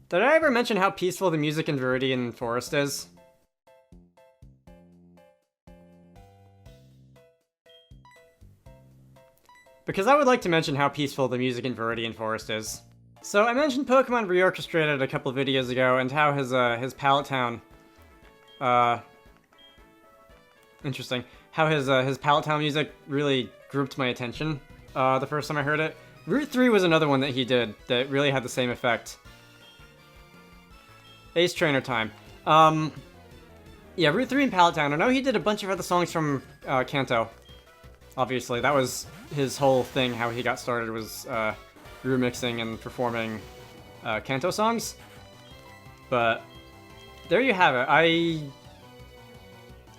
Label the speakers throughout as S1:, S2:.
S1: Did I ever mention how peaceful the music in Viridian Forest is? Because I would like to mention how peaceful the music in Viridian Forest is. So I mentioned Pokemon Reorchestrated a couple videos ago, and how his Pallet Town, interesting. How his Pallet Town music really grouped my attention the first time I heard it. Route 3 was another one that he did that really had the same effect. Ace Trainer time. Yeah, Route 3 and Pallet Town. I know he did a bunch of other songs from Kanto. Obviously, that was his whole thing, how he got started, was remixing and performing Kanto songs. But there you have it.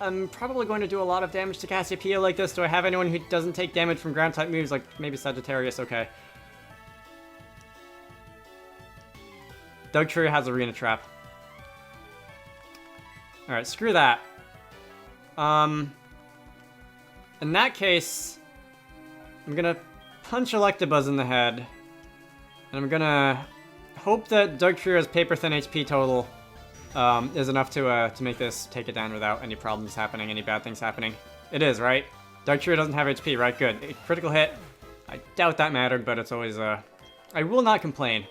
S1: I'm probably going to do a lot of damage to Cassiopeia like this. Do I have anyone who doesn't take damage from ground-type moves, like maybe Sagittarius? Okay. Dugtrio has Arena Trap. Alright, screw that. In that case, I'm gonna punch Electabuzz in the head. And I'm gonna hope that Dugtrio's paper thin HP total is enough to make this take it down without any problems happening, any bad things happening. It is, right? Dugtrio doesn't have HP, right? Good. A critical hit. I doubt that mattered, but it's always, I will not complain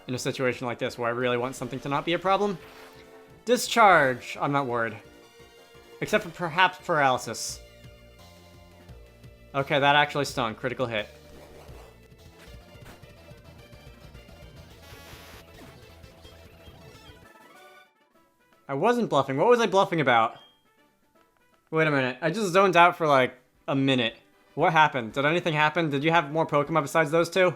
S1: in a situation like this where I really want something to not be a problem. Discharge! I'm not worried. Except for perhaps Paralysis. Okay, that actually stung. Critical hit. I wasn't bluffing. What was I bluffing about? Wait a minute. I just zoned out for like a minute. What happened? Did anything happen? Did you have more Pokemon besides those two?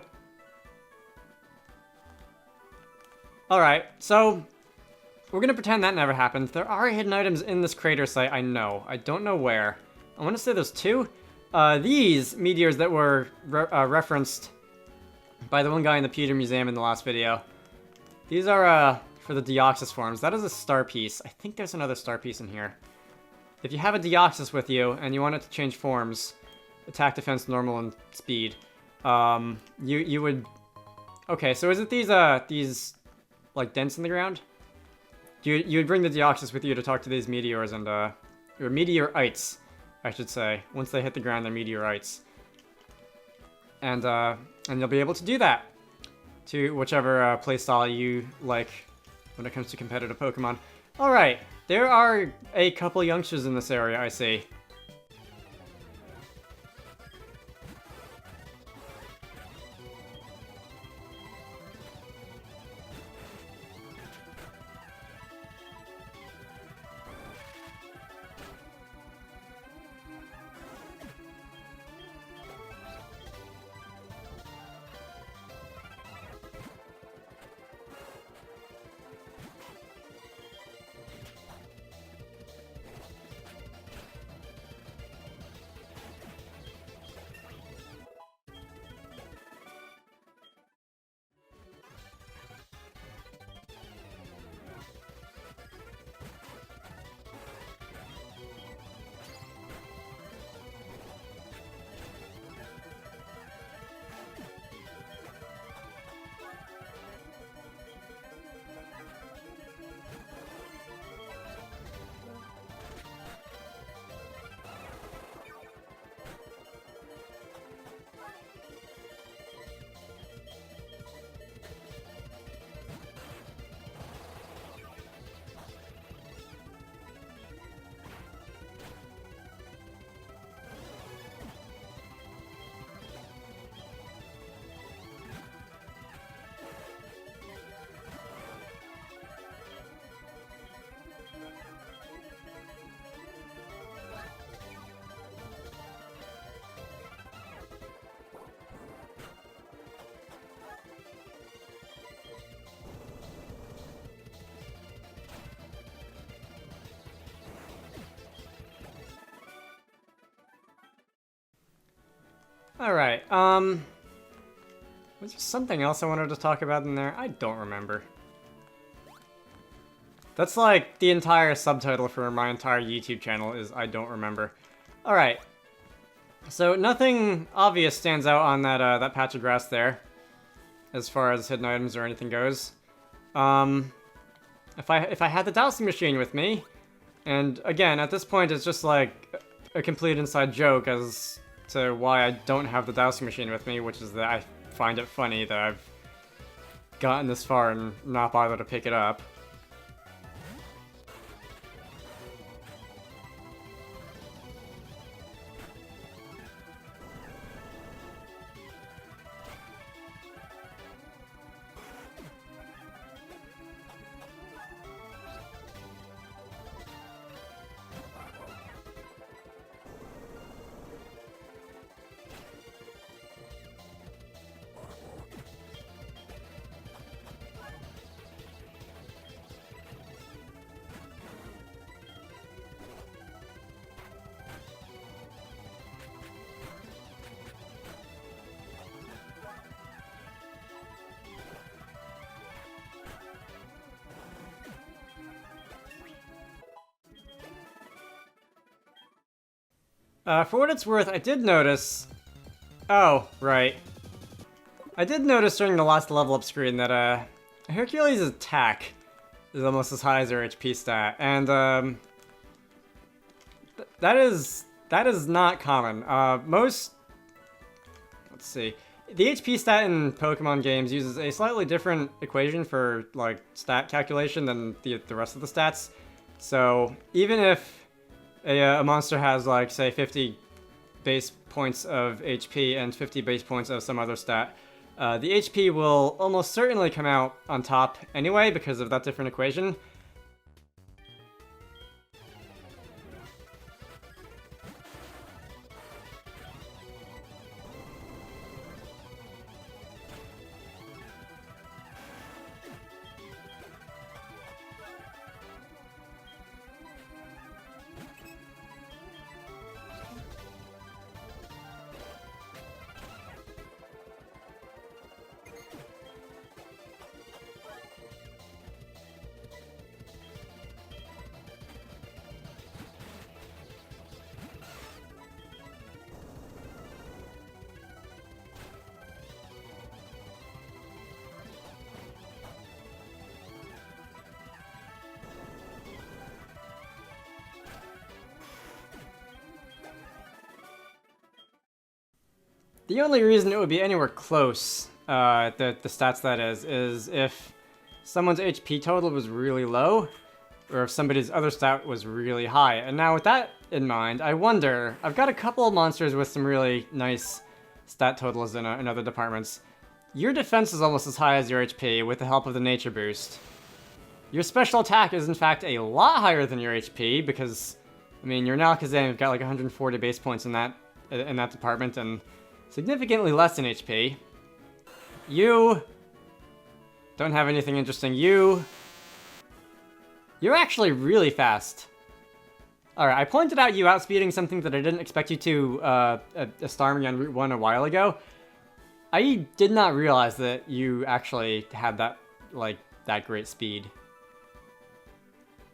S1: Alright, so we're gonna pretend that never happened. There are hidden items in this crater site, I know. I don't know where. I want to say there's two. These meteors that were referenced by the one guy in the Pewter Museum in the last video. These are, for the Deoxys forms. That is a star piece. I think there's another star piece in here. If you have a Deoxys with you, and you want it to change forms, attack, defense, normal, and speed, you would... Okay, so is it these, like, dents in the ground? You would bring the Deoxys with you to talk to these meteors and, or meteorites, I should say. Once they hit the ground, they're meteorites. And you'll be able to do that to whichever playstyle you like when it comes to competitive Pokemon. Alright, there are a couple youngsters in this area, I see. Alright, was there something else I wanted to talk about in there? I don't remember. That's like the entire subtitle for my entire YouTube channel is I don't remember. Alright, so nothing obvious stands out on that, that patch of grass there, as far as hidden items or anything goes. If I had the dowsing machine with me, and again, at this point, it's just like a complete inside joke as to why I don't have the dowsing machine with me, which is that I find it funny that I've gotten this far and not bothered to pick it up. For what it's worth, I did notice... Oh, right. I did notice during the last level up screen that, Hercules' attack is almost as high as their HP stat, and, that is not common. Let's see. The HP stat in Pokemon games uses a slightly different equation for, like, stat calculation than the rest of the stats. So, even if a monster has, like, say, 50 base points of HP and 50 base points of some other stat, the HP will almost certainly come out on top anyway because of that different equation. The only reason it would be anywhere close, the stats that is if someone's HP total was really low, or if somebody's other stat was really high. And now with that in mind, I wonder, I've got a couple of monsters with some really nice stat totals in other departments. Your defense is almost as high as your HP with the help of the nature boost. Your special attack is in fact a lot higher than your HP because, I mean, your Alakazam, you've got like 140 base points in that department, and significantly less than HP. You don't have anything interesting. You're actually really fast. Alright, I pointed out you outspeeding something that I didn't expect you to Starmie on Route 1 a while ago. I did not realize that you actually had that, like, that great speed.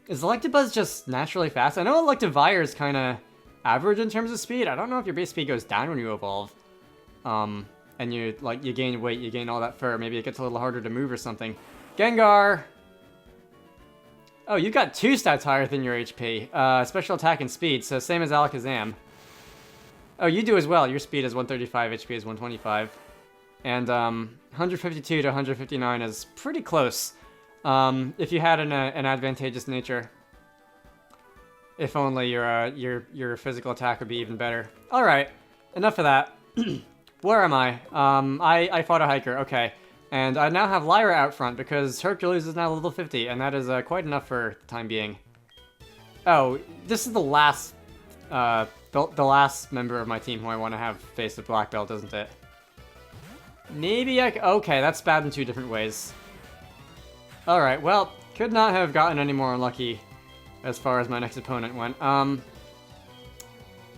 S1: Is Electabuzz just naturally fast? I know Electivire is kind of average in terms of speed. I don't know if your base speed goes down when you evolve. And you gain weight, you gain all that fur. Maybe it gets a little harder to move or something. Gengar! Oh, you got 2 stats higher than your HP. Special attack and speed, so same as Alakazam. Oh, you do as well. Your speed is 135, HP is 125. And, 152 to 159 is pretty close. If you had an advantageous nature. If only your physical attack would be even better. Alright, enough of that. Where am I? I fought a hiker, okay. And I now have Lyra out front because Hercules is now level 50, and that is quite enough for the time being. Oh, this is the last, the last member of my team who I want to have face the black belt, isn't it? Maybe okay, that's bad in 2 different ways. Alright, well, could not have gotten any more unlucky as far as my next opponent went.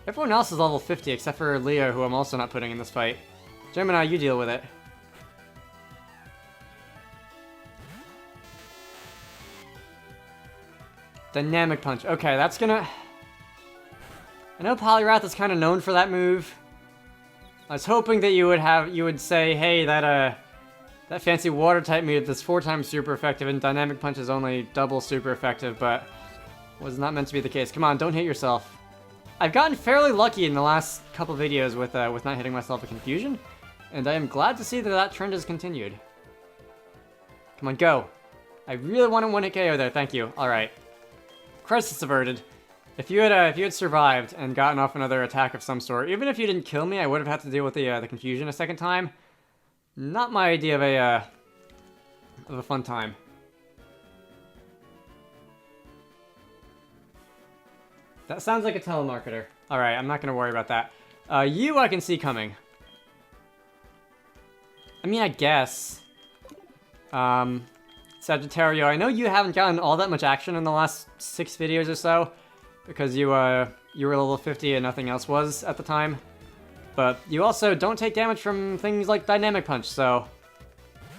S1: Everyone else is level 50 except for Leo, who I'm also not putting in this fight. Gemini, you deal with it. Dynamic Punch. Okay, that's gonna... I know Poliwrath is kind of known for that move. I was hoping that you would say, hey, that That fancy water-type move that's 4 times super effective, and Dynamic Punch is only double super effective, but was not meant to be the case. Come on, don't hit yourself. I've gotten fairly lucky in the last couple videos with not hitting myself with Confusion, and I am glad to see that that trend has continued. Come on, go. I really want a 1-hit KO there, thank you. Alright. Crisis averted. If you had survived and gotten off another attack of some sort, even if you didn't kill me, I would have had to deal with the Confusion a second time. Not my idea of a fun time. That sounds like a telemarketer. Alright, I'm not gonna worry about that. You I can see coming. I mean, I guess. Sagittario, I know you haven't gotten all that much action in the last 6 videos or so, because you were level 50 and nothing else was at the time. But you also don't take damage from things like Dynamic Punch, so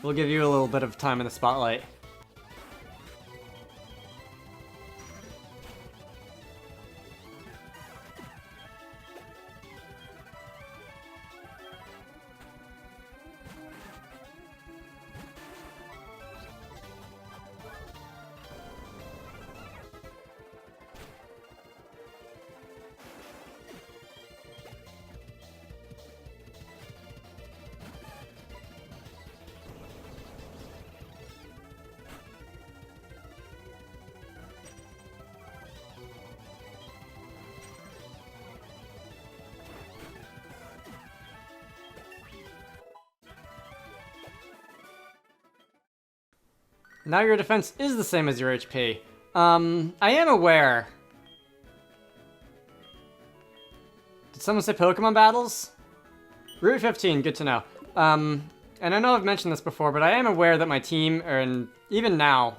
S1: we'll give you a little bit of time in the spotlight. Now your defense is the same as your HP. I am aware. Did someone say Pokemon battles? Route 15, good to know. And I know I've mentioned this before, but I am aware that my team, and even now,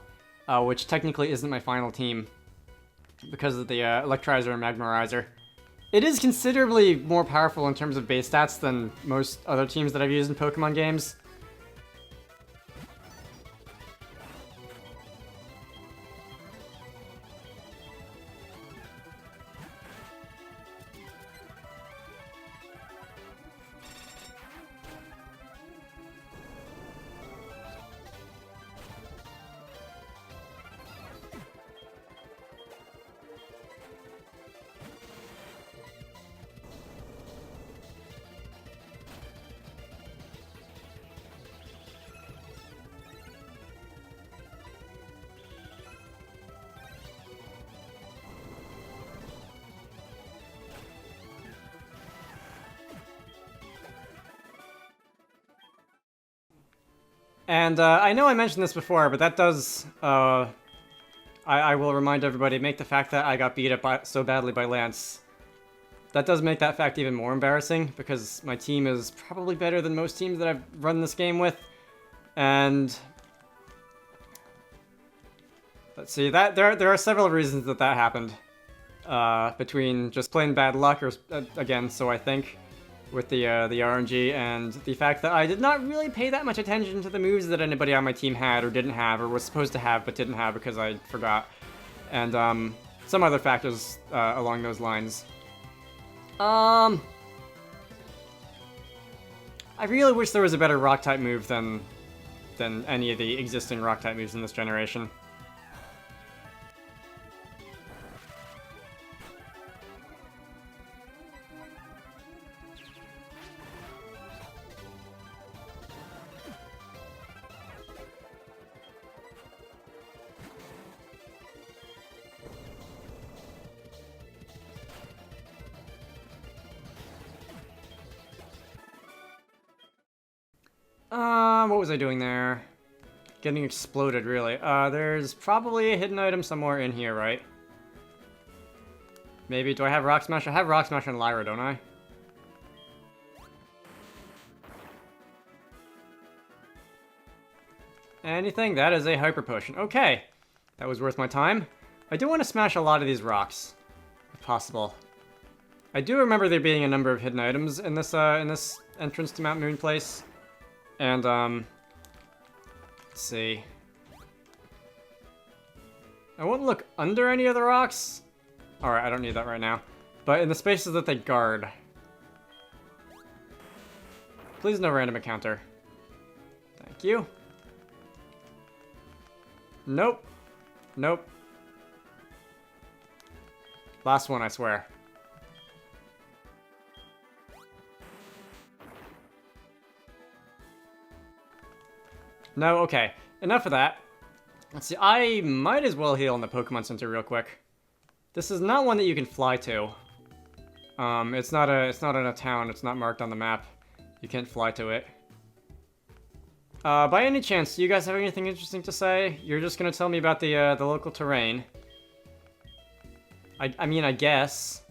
S1: which technically isn't my final team, because of the Electrizer and Magmarizer, it is considerably more powerful in terms of base stats than most other teams that I've used in Pokemon games. And I know I mentioned this before, but that does, I will remind everybody, make the fact that I got beat up so badly by Lance, that does make that fact even more embarrassing, because my team is probably better than most teams that I've run this game with. And let's see, there are several reasons that happened, between just plain bad luck, or again, so I think, with the RNG, and the fact that I did not really pay that much attention to the moves that anybody on my team had or didn't have, or was supposed to have but didn't have because I forgot, and some other factors along those lines. I really wish there was a better Rock-type move than any of the existing Rock-type moves in this generation. What was I doing there? Getting exploded, really. There's probably a hidden item somewhere in here, right? Maybe. Do I have Rock Smash? I have Rock Smash and Lyra, don't I? Anything? That is a Hyper Potion. Okay. That was worth my time. I do want to smash a lot of these rocks, if possible. I do remember there being a number of hidden items in this entrance to Mount Moon Place. And, let's see. I won't look under any of the rocks. Alright, I don't need that right now. But in the spaces that they guard. Please no random encounter. Thank Thank you. Nope. Nope. Last one, I swear. No, okay. Enough of that. Let's see, I might as well heal in the Pokemon Center real quick. This is not one that you can fly to. It's not in a town, it's not marked on the map. You can't fly to it. By any chance, do you guys have anything interesting to say? You're just gonna tell me about the local terrain. I mean, I guess.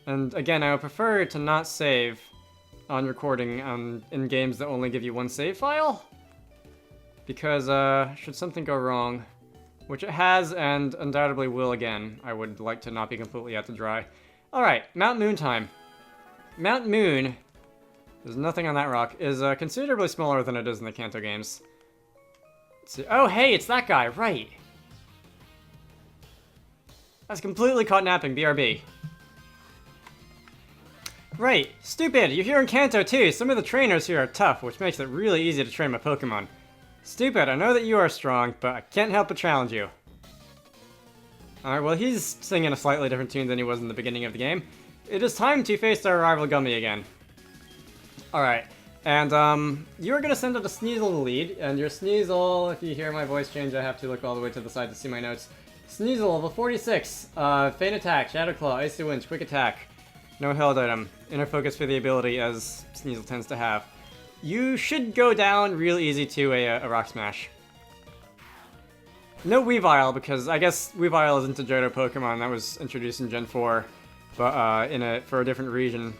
S1: And again, I would prefer to not save on recording in games that only give you one save file. Because, should something go wrong, which it has and undoubtedly will again, I would like to not be completely out to dry. Alright, Mount Moon time. Mount Moon, there's nothing on that rock, is considerably smaller than it is in the Kanto games. Let's see. Oh, hey, it's that guy, right. That's completely caught napping, BRB. Right, stupid, you're here in Kanto too. Some of the trainers here are tough, which makes it really easy to train my Pokemon. Stupid, I know that you are strong, but I can't help but challenge you. Alright, well he's singing a slightly different tune than he was in the beginning of the game. It is time to face our rival Gummy again. Alright, and you are going to send out a Sneasel to lead, and your Sneasel, if you hear my voice change, I have to look all the way to the side to see my notes. Sneasel, level 46, Feint Attack, Shadow Claw, Icy Wind, Quick Attack, no held item, Inner Focus for the ability as Sneasel tends to have. You should go down real easy to a Rock Smash. No Weavile, because I guess Weavile isn't a Johto Pokemon that was introduced in Gen 4, but for a different region.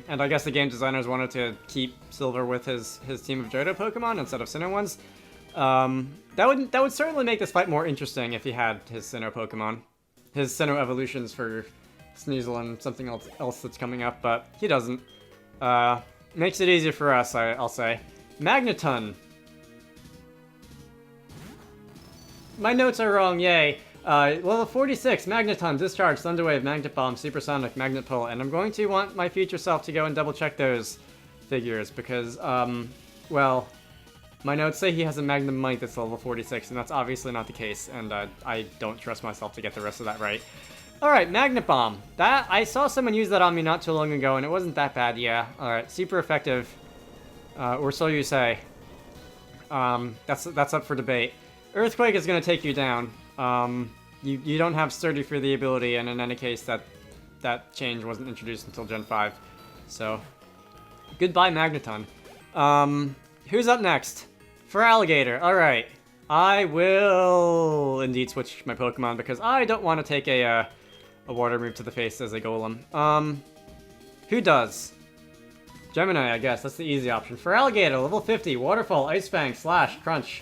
S1: And I guess the game designers wanted to keep Silver with his team of Johto Pokemon instead of Sinnoh ones. That would certainly make this fight more interesting if he had his Sinnoh Pokemon. His Sinnoh evolutions for Sneasel and something else that's coming up, but he doesn't. Makes it easier for us, I'll say. Magneton. My notes are wrong, yay. Level 46, Magneton, Discharge, Thunder Wave, Magnet Bomb, Supersonic, Magnet Pull, and I'm going to want my future self to go and double check those figures because, well, my notes say he has a Magnum Might that's level 46, and that's obviously not the case, and I don't trust myself to get the rest of that right. Alright, Magnet Bomb. I saw someone use that on me not too long ago, and it wasn't that bad, yeah. Alright, super effective. Or so you say. That's up for debate. Earthquake is going to take you down. You don't have Sturdy for the ability, and in any case, that change wasn't introduced until Gen 5. So, goodbye Magneton. Who's up next? For Alligator, alright. I will indeed switch my Pokemon because I don't want to take a water move to the face as a Golem. Who does? Gemini, I guess. That's the easy option. For Alligator, level 50, Waterfall, Ice Fang, Slash, Crunch.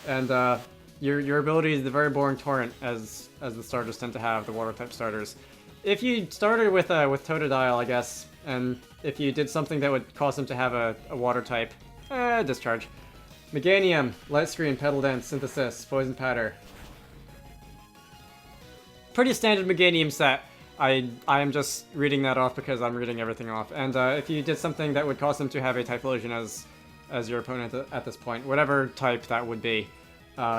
S1: And your ability is the very boring Torrent, as the starters tend to have, the Water-type starters. If you started with Totodile, I guess, and if you did something that would cause him to have a Water-type, Discharge. Meganium, Light Screen, Petal Dance, Synthesis, Poison Powder. Pretty standard Meganium set. I am just reading that off because I'm reading everything off. And if you did something that would cause him to have a Typhlosion as your opponent at this point, whatever type that would be,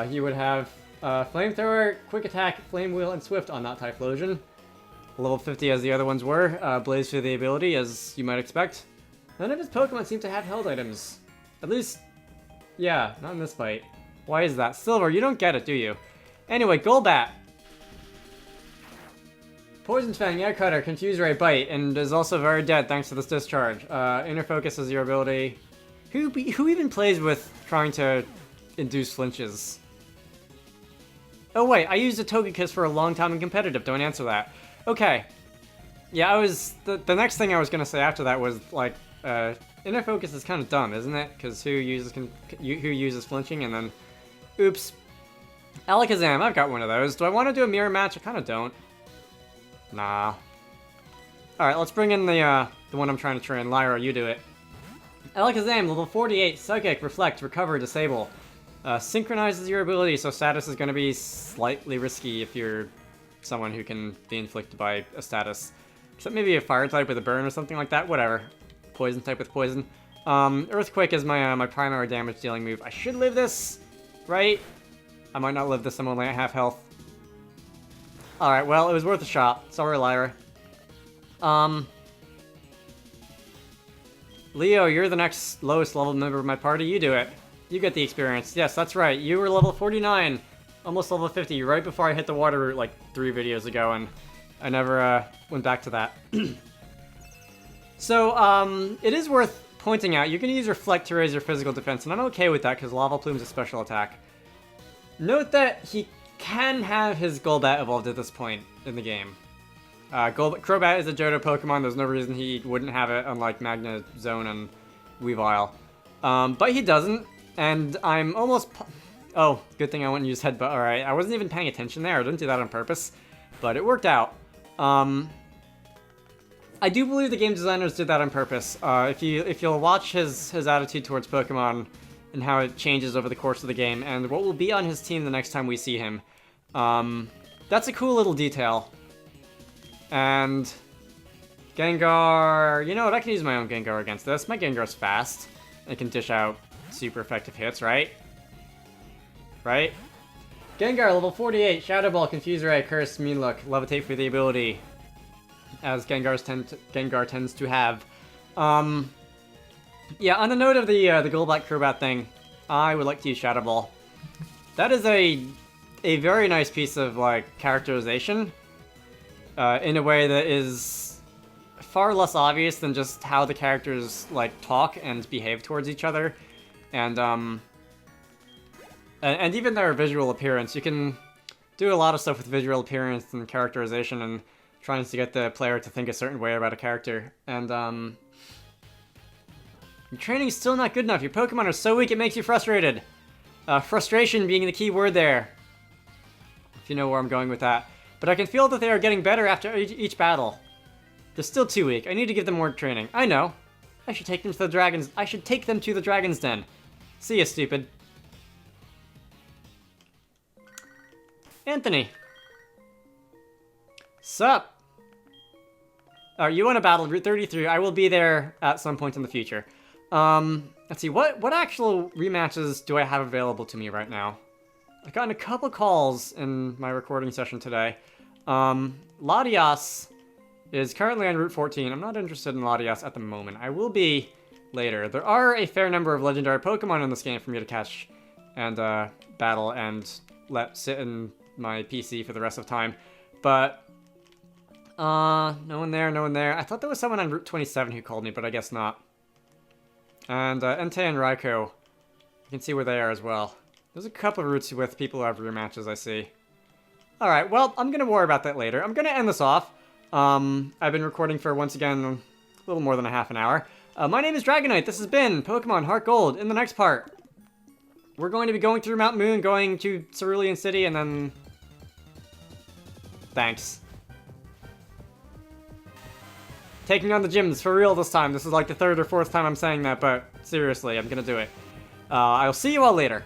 S1: he would have Flamethrower, Quick Attack, Flame Wheel, and Swift on that Typhlosion. Level 50 as the other ones were. Blaze for the ability, as you might expect. None of his Pokemon seem to have held items. At least, yeah, not in this fight. Why is that? Silver, you don't get it, do you? Anyway, Golbat. Poison Fang, Air Cutter, Confuse Ray, Bite, and is also very dead thanks to this Discharge. Inner Focus is your ability. Who even plays with trying to induce flinches? Oh wait, I used a Togekiss for a long time in competitive, don't answer that. Okay. Yeah, the next thing I was gonna say after that was, like, Inner Focus is kind of dumb, isn't it? Because who uses flinching and then... Oops. Alakazam, I've got one of those. Do I want to do a mirror match? I kind of don't. Nah. Alright, let's bring in the one I'm trying to train. Lyra, you do it. Alakazam, level 48, Psychic, Reflect, Recover, Disable. Synchronizes your ability, so status is going to be slightly risky if you're someone who can be inflicted by a status. Except maybe a Fire type with a burn or something like that, whatever. Poison type with poison. Earthquake is my primary damage dealing move. I should live this, right? I might not live this, I'm only at half health. Alright, well, it was worth a shot. Sorry, Lyra. Leo, you're the next lowest level member of my party. You do it. You get the experience. Yes, that's right. You were level 49. Almost level 50, right before I hit the water route like 3 videos ago, and I never went back to that. So, it is worth pointing out, you can use Reflect to raise your physical defense, and I'm okay with that because Lava Plume's a special attack. Note that he can have his Golbat evolved at this point in the game. Crobat is a Johto Pokemon, there's no reason he wouldn't have it, unlike Magnezone and Weavile. But he doesn't, and I'm almost... Oh, good thing I wouldn't use Headbutt, alright. I wasn't even paying attention there, I didn't do that on purpose, but it worked out. I do believe the game designers did that on purpose. If you'll watch his attitude towards Pokemon and how it changes over the course of the game, and what will be on his team the next time we see him, that's a cool little detail. And Gengar, you know what? I can use my own Gengar against this. My Gengar's fast. It can dish out super effective hits, right? Right? Gengar, level 48. Shadow Ball, Confuse Ray, Curse, Mean Look, Levitate for the ability, as Gengar tends to have. Yeah, on the note of the Golbat Crobat thing, I would like to use Shadow Ball. That is a very nice piece of, like, characterization, in a way that is far less obvious than just how the characters, like, talk and behave towards each other. And even their visual appearance. You can do a lot of stuff with visual appearance and characterization and trying to get the player to think a certain way about a character. And, your training's still not good enough. Your Pokemon are so weak it makes you frustrated. Frustration being the key word there, if you know where I'm going with that. But I can feel that they are getting better after each battle. They're still too weak. I need to give them more training. I know. I should take them to the Dragons. I should take them to the Dragon's Den. See ya, stupid. Anthony. Sup? You want to battle Route 33? I will be there at some point in the future. Let's see, what actual rematches do I have available to me right now? I've gotten a couple calls in my recording session today. Latias is currently on Route 14. I'm not interested in Latias at the moment. I will be later. There are a fair number of legendary Pokemon in this game for me to catch and battle and let sit in my PC for the rest of time. But no one there, no one there. I thought there was someone on Route 27 who called me, but I guess not. And Entei and Raikou, you can see where they are as well. There's a couple of routes with people who have rematches, I see. Alright, well, I'm going to worry about that later. I'm going to end this off. I've been recording for, once again, a little more than a half an hour. My name is Dragonite. This has been Pokemon HeartGold. In the next part, we're going to be going through Mount Moon, going to Cerulean City, and then... Thanks. Taking on the gyms, for real this time. This is like the 3rd or 4th time I'm saying that, but seriously, I'm gonna do it. I'll see you all later.